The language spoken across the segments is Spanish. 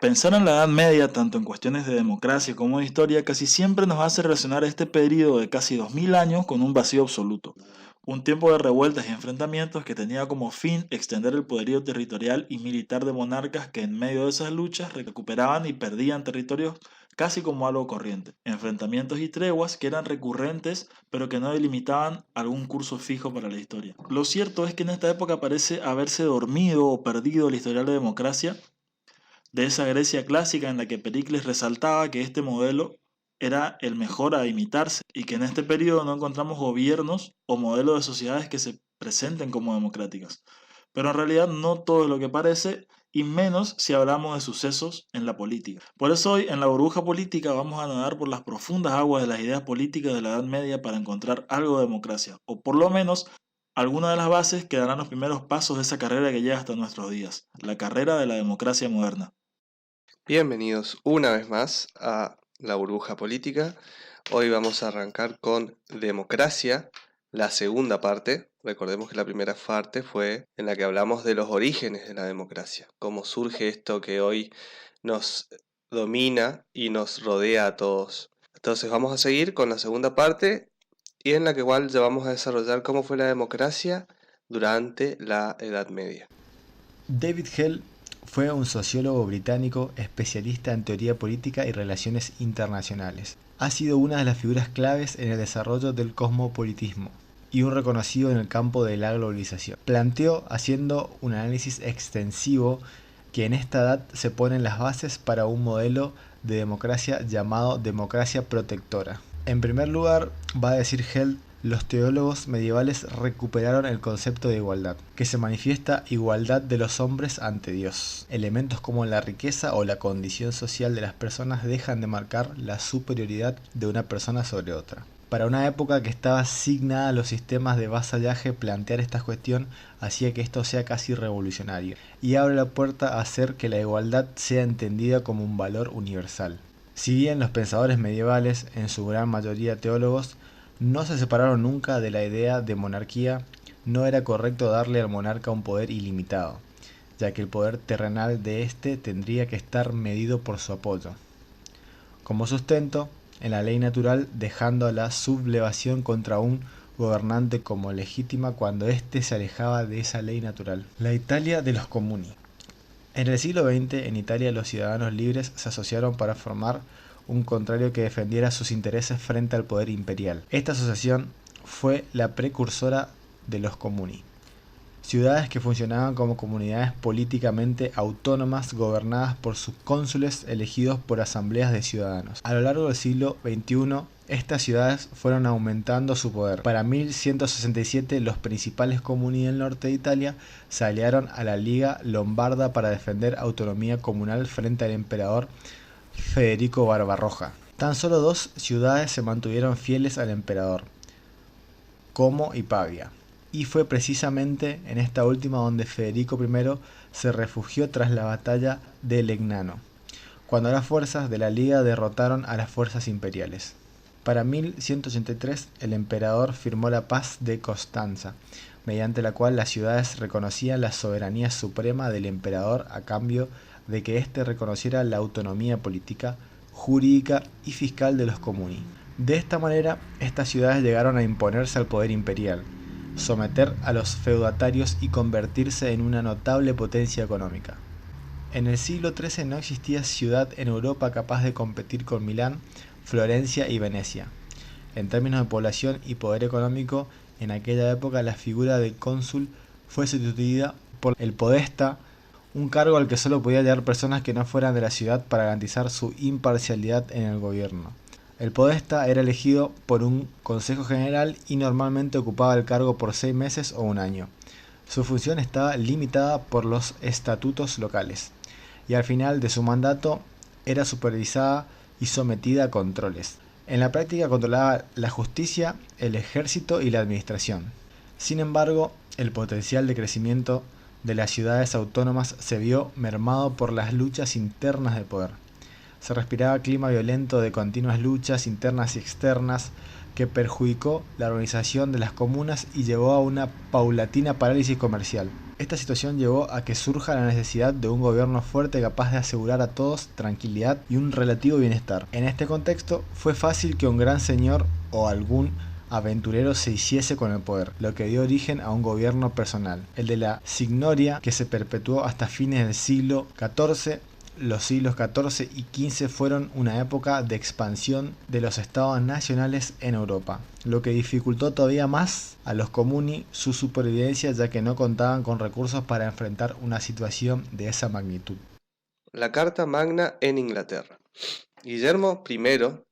Pensar en la Edad Media, tanto en cuestiones de democracia como de historia, casi siempre nos hace relacionar este periodo de casi 2000 años con un vacío absoluto. Un tiempo de revueltas y enfrentamientos que tenía como fin extender el poderío territorial y militar de monarcas que en medio de esas luchas recuperaban y perdían territorios casi como algo corriente. Enfrentamientos y treguas que eran recurrentes pero que no delimitaban algún curso fijo para la historia. Lo cierto es que en esta época parece haberse dormido o perdido el historial de democracia de esa Grecia clásica en la que Pericles resaltaba que este modelo era el mejor a imitarse y que en este periodo no encontramos gobiernos o modelos de sociedades que se presenten como democráticas. Pero en realidad no todo es lo que parece y menos si hablamos de sucesos en la política. Por eso hoy en la burbuja política vamos a nadar por las profundas aguas de las ideas políticas de la Edad Media para encontrar algo de democracia, o por lo menos alguna de las bases que darán los primeros pasos de esa carrera que llega hasta nuestros días, la carrera de la democracia moderna. Bienvenidos una vez más a la burbuja política. Hoy vamos a arrancar con democracia, la segunda parte. Recordemos que la primera parte fue en la que hablamos de los orígenes de la democracia, cómo surge esto que hoy nos domina y nos rodea a todos. Entonces vamos a seguir con la segunda parte y en la que igual ya vamos a desarrollar cómo fue la democracia durante la Edad Media. David Hell fue un sociólogo británico especialista en teoría política y relaciones internacionales. Ha sido una de las figuras claves en el desarrollo del cosmopolitismo y un reconocido en el campo de la globalización. Planteó, haciendo un análisis extensivo, que en esta edad se ponen las bases para un modelo de democracia llamado democracia protectora. En primer lugar, va a decir Hell, los teólogos medievales recuperaron el concepto de igualdad, que se manifiesta igualdad de los hombres ante Dios. Elementos como la riqueza o la condición social de las personas dejan de marcar la superioridad de una persona sobre otra. Para una época que estaba asignada a los sistemas de vasallaje, plantear esta cuestión hacía que esto sea casi revolucionario, y abre la puerta a hacer que la igualdad sea entendida como un valor universal. Si bien los pensadores medievales, en su gran mayoría teólogos, no se separaron nunca de la idea de monarquía, no era correcto darle al monarca un poder ilimitado, ya que el poder terrenal de éste tendría que estar medido por su apoyo como sustento en la ley natural, dejando a la sublevación contra un gobernante como legítima cuando éste se alejaba de esa ley natural. La Italia de los comuni. En el siglo XX, en Italia, los ciudadanos libres se asociaron para formar un contrario que defendiera sus intereses frente al poder imperial. Esta asociación fue la precursora de los comuni, ciudades que funcionaban como comunidades políticamente autónomas gobernadas por sus cónsules elegidos por asambleas de ciudadanos. A lo largo del siglo XXI, estas ciudades fueron aumentando su poder. Para 1167, los principales comuni del norte de Italia se aliaron a la Liga Lombarda para defender autonomía comunal frente al emperador Federico Barbarroja. Tan solo dos ciudades se mantuvieron fieles al emperador, Como y Pavia, y fue precisamente en esta última donde Federico I se refugió tras la batalla de Legnano, cuando las fuerzas de la Liga derrotaron a las fuerzas imperiales. Para 1183 el emperador firmó la Paz de Costanza, mediante la cual las ciudades reconocían la soberanía suprema del emperador a cambio de que éste reconociera la autonomía política, jurídica y fiscal de los comuni. De esta manera, estas ciudades llegaron a imponerse al poder imperial, someter a los feudatarios y convertirse en una notable potencia económica. En el siglo XIII no existía ciudad en Europa capaz de competir con Milán, Florencia y Venecia. En términos de población y poder económico, en aquella época la figura del cónsul fue sustituida por el podesta, un cargo al que solo podía llegar personas que no fueran de la ciudad para garantizar su imparcialidad en el gobierno. El podesta era elegido por un consejo general y normalmente ocupaba el cargo por 6 meses o un año. Su función estaba limitada por los estatutos locales, y al final de su mandato era supervisada y sometida a controles. En la práctica controlaba la justicia, el ejército y la administración. Sin embargo, el potencial de crecimiento de las ciudades autónomas se vio mermado por las luchas internas de poder. Se respiraba clima violento de continuas luchas internas y externas que perjudicó la organización de las comunas y llevó a una paulatina parálisis comercial. Esta situación llevó a que surja la necesidad de un gobierno fuerte capaz de asegurar a todos tranquilidad y un relativo bienestar. En este contexto, fue fácil que un gran señor o algún aventurero se hiciese con el poder, lo que dio origen a un gobierno personal, el de la Signoria, que se perpetuó hasta fines del siglo XIV. Los siglos XIV y XV fueron una época de expansión de los estados nacionales en Europa, lo que dificultó todavía más a los comuni su supervivencia, ya que no contaban con recursos para enfrentar una situación de esa magnitud. La Carta Magna en Inglaterra. Guillermo I,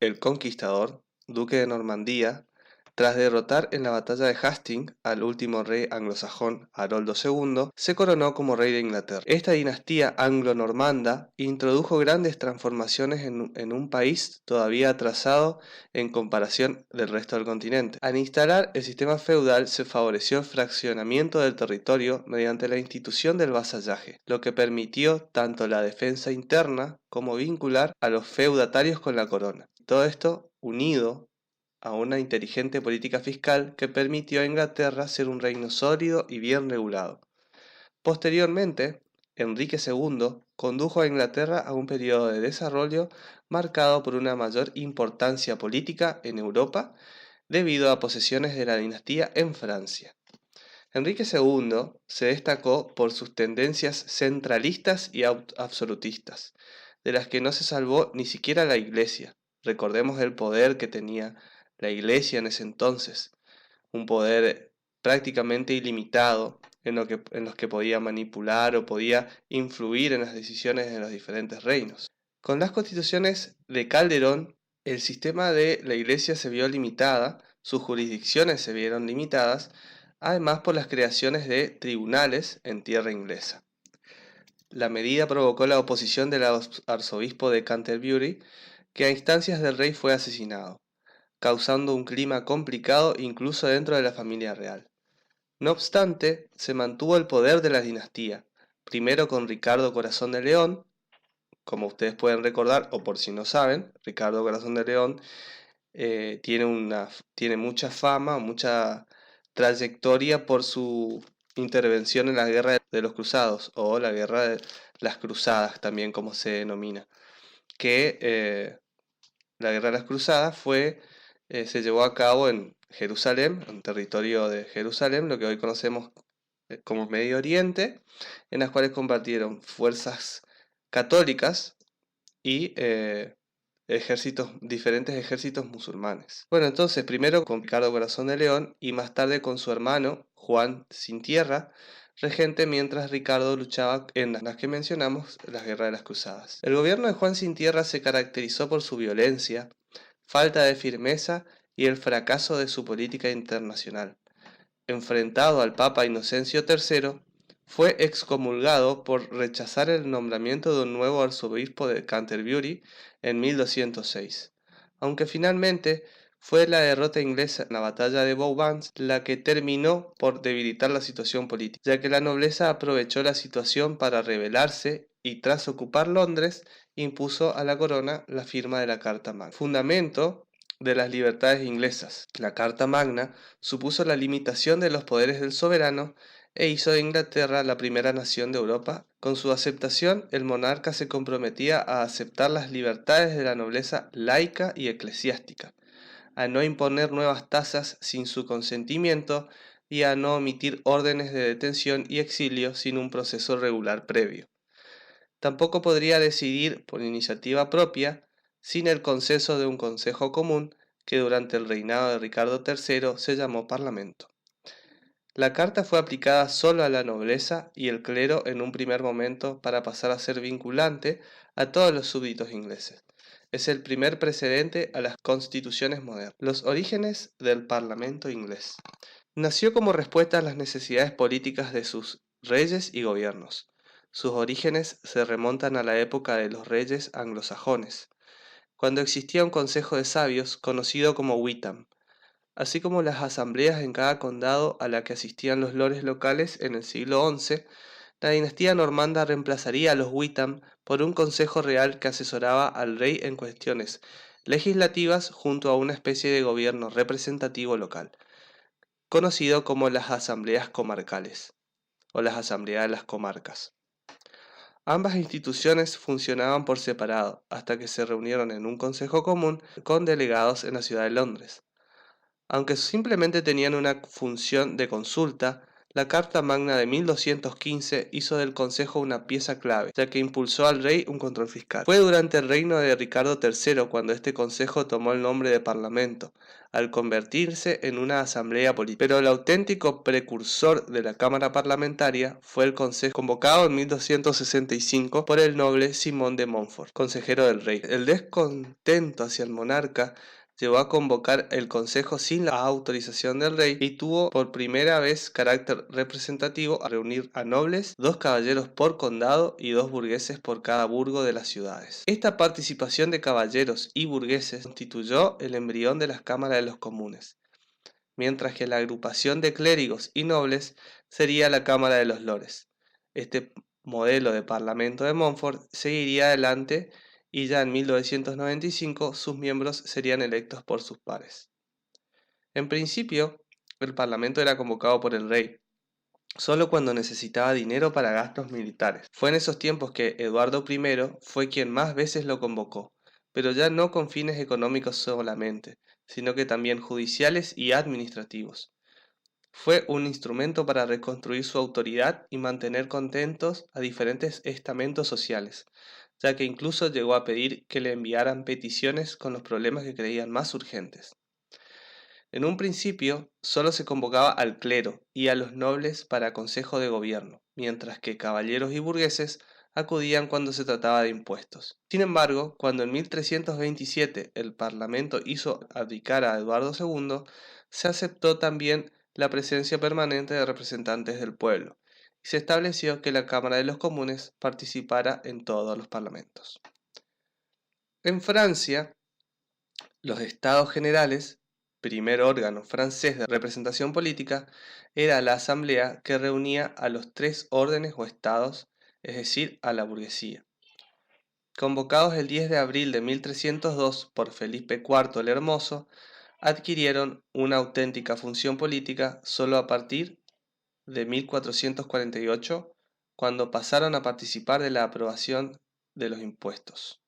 el Conquistador, duque de Normandía, tras derrotar en la batalla de Hastings al último rey anglosajón, Haroldo II, se coronó como rey de Inglaterra. Esta dinastía anglo-normanda introdujo grandes transformaciones en un país todavía atrasado en comparación del resto del continente. Al instalar el sistema feudal se favoreció el fraccionamiento del territorio mediante la institución del vasallaje, lo que permitió tanto la defensa interna como vincular a los feudatarios con la corona. Todo esto unido a una inteligente política fiscal que permitió a Inglaterra ser un reino sólido y bien regulado. Posteriormente, Enrique II condujo a Inglaterra a un periodo de desarrollo marcado por una mayor importancia política en Europa debido a posesiones de la dinastía en Francia. Enrique II se destacó por sus tendencias centralistas y absolutistas, de las que no se salvó ni siquiera la Iglesia. Recordemos el poder que tenía la Iglesia en ese entonces, un poder prácticamente ilimitado en los que podía manipular o podía influir en las decisiones de los diferentes reinos. Con las constituciones de Calderón, el sistema de la Iglesia se vio limitada, sus jurisdicciones se vieron limitadas, además por las creaciones de tribunales en tierra inglesa. La medida provocó la oposición del arzobispo de Canterbury, que a instancias del rey fue asesinado, causando un clima complicado incluso dentro de la familia real. No obstante, se mantuvo el poder de la dinastía, primero con Ricardo Corazón de León. Como ustedes pueden recordar, o por si no saben, Ricardo Corazón de León tiene mucha fama, mucha trayectoria por su intervención en la Guerra de los Cruzados, o la Guerra de las Cruzadas también como se denomina, que la Guerra de las Cruzadas se llevó a cabo en Jerusalén, en territorio de Jerusalén, lo que hoy conocemos como Medio Oriente, en las cuales combatieron fuerzas católicas y diferentes ejércitos musulmanes. Bueno, entonces primero con Ricardo Corazón de León y más tarde con su hermano Juan Sin Tierra, regente mientras Ricardo luchaba en las que mencionamos, las guerras de las cruzadas. El gobierno de Juan Sin Tierra se caracterizó por su violencia, falta de firmeza y el fracaso de su política internacional. Enfrentado al Papa Inocencio III, fue excomulgado por rechazar el nombramiento de un nuevo arzobispo de Canterbury en 1206, aunque finalmente fue la derrota inglesa en la batalla de Vauban la que terminó por debilitar la situación política, ya que la nobleza aprovechó la situación para rebelarse y tras ocupar Londres impuso a la corona la firma de la Carta Magna, fundamento de las libertades inglesas. La Carta Magna supuso la limitación de los poderes del soberano e hizo de Inglaterra la primera nación de Europa. Con su aceptación, el monarca se comprometía a aceptar las libertades de la nobleza laica y eclesiástica, a no imponer nuevas tasas sin su consentimiento y a no omitir órdenes de detención y exilio sin un proceso regular previo. Tampoco podría decidir por iniciativa propia sin el consenso de un consejo común que durante el reinado de Ricardo III se llamó Parlamento. La carta fue aplicada solo a la nobleza y el clero en un primer momento para pasar a ser vinculante a todos los súbditos ingleses. Es el primer precedente a las constituciones modernas. Los orígenes del Parlamento inglés. Nació como respuesta a las necesidades políticas de sus reyes y gobiernos. Sus orígenes se remontan a la época de los reyes anglosajones, cuando existía un consejo de sabios conocido como Witham, así como las asambleas en cada condado a la que asistían los lores locales en el siglo XI. La dinastía normanda reemplazaría a los Witham por un consejo real que asesoraba al rey en cuestiones legislativas junto a una especie de gobierno representativo local, conocido como las asambleas comarcales. o las asambleas de las comarcas. Ambas instituciones funcionaban por separado hasta que se reunieron en un consejo común con delegados en la ciudad de Londres. Aunque simplemente tenían una función de consulta, la Carta Magna de 1215 hizo del Consejo una pieza clave, ya que impulsó al rey un control fiscal. Fue durante el reino de Ricardo III cuando este consejo tomó el nombre de Parlamento, al convertirse en una asamblea política. Pero el auténtico precursor de la Cámara Parlamentaria fue el Consejo, convocado en 1265 por el noble Simón de Montfort, consejero del rey. El descontento hacia el monarca llevó a convocar el consejo sin la autorización del rey y tuvo por primera vez carácter representativo a reunir a nobles, 2 caballeros por condado y 2 burgueses por cada burgo de las ciudades. Esta participación de caballeros y burgueses constituyó el embrión de las cámaras de los comunes, mientras que la agrupación de clérigos y nobles sería la Cámara de los Lores. Este modelo de parlamento de Montfort seguiría adelante y ya en 1995 sus miembros serían electos por sus pares. En principio, el parlamento era convocado por el rey, solo cuando necesitaba dinero para gastos militares. Fue en esos tiempos que Eduardo I fue quien más veces lo convocó, pero ya no con fines económicos solamente, sino que también judiciales y administrativos. Fue un instrumento para reconstruir su autoridad y mantener contentos a diferentes estamentos sociales, ya que incluso llegó a pedir que le enviaran peticiones con los problemas que creían más urgentes. En un principio, solo se convocaba al clero y a los nobles para consejo de gobierno, mientras que caballeros y burgueses acudían cuando se trataba de impuestos. Sin embargo, cuando en 1327 el Parlamento hizo abdicar a Eduardo II, se aceptó también la presencia permanente de representantes del pueblo, y se estableció que la Cámara de los Comunes participara en todos los parlamentos. En Francia, los Estados Generales, primer órgano francés de representación política, era la asamblea que reunía a los 3 órdenes o estados, es decir, a la burguesía. Convocados el 10 de abril de 1302 por Felipe IV el Hermoso, adquirieron una auténtica función política solo a partir de 1448, cuando pasaron a participar de la aprobación de los impuestos.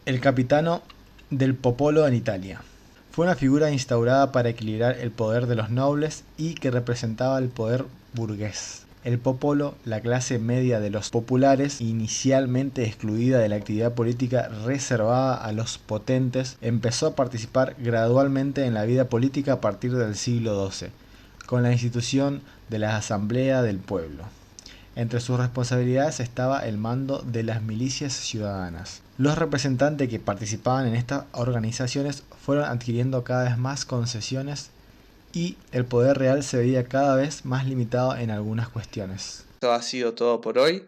El capitano del popolo en Italia. Fue una figura instaurada para equilibrar el poder de los nobles y que representaba el poder burgués. El popolo, la clase media de los populares, inicialmente excluida de la actividad política reservada a los potentes, empezó a participar gradualmente en la vida política a partir del siglo XII, con la institución de la Asamblea del Pueblo. Entre sus responsabilidades estaba el mando de las milicias ciudadanas. Los representantes que participaban en estas organizaciones fueron adquiriendo cada vez más concesiones y el poder real se veía cada vez más limitado en algunas cuestiones. Esto ha sido todo por hoy.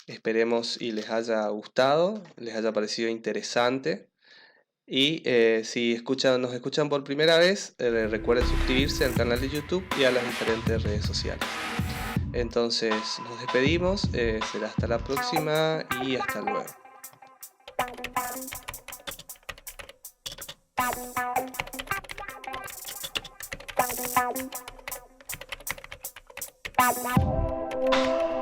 Esperemos y les haya gustado, les haya parecido interesante. Y si nos escuchan por primera vez, recuerden suscribirse al canal de YouTube y a las diferentes redes sociales. Entonces nos despedimos, será hasta la próxima y hasta luego. Bye.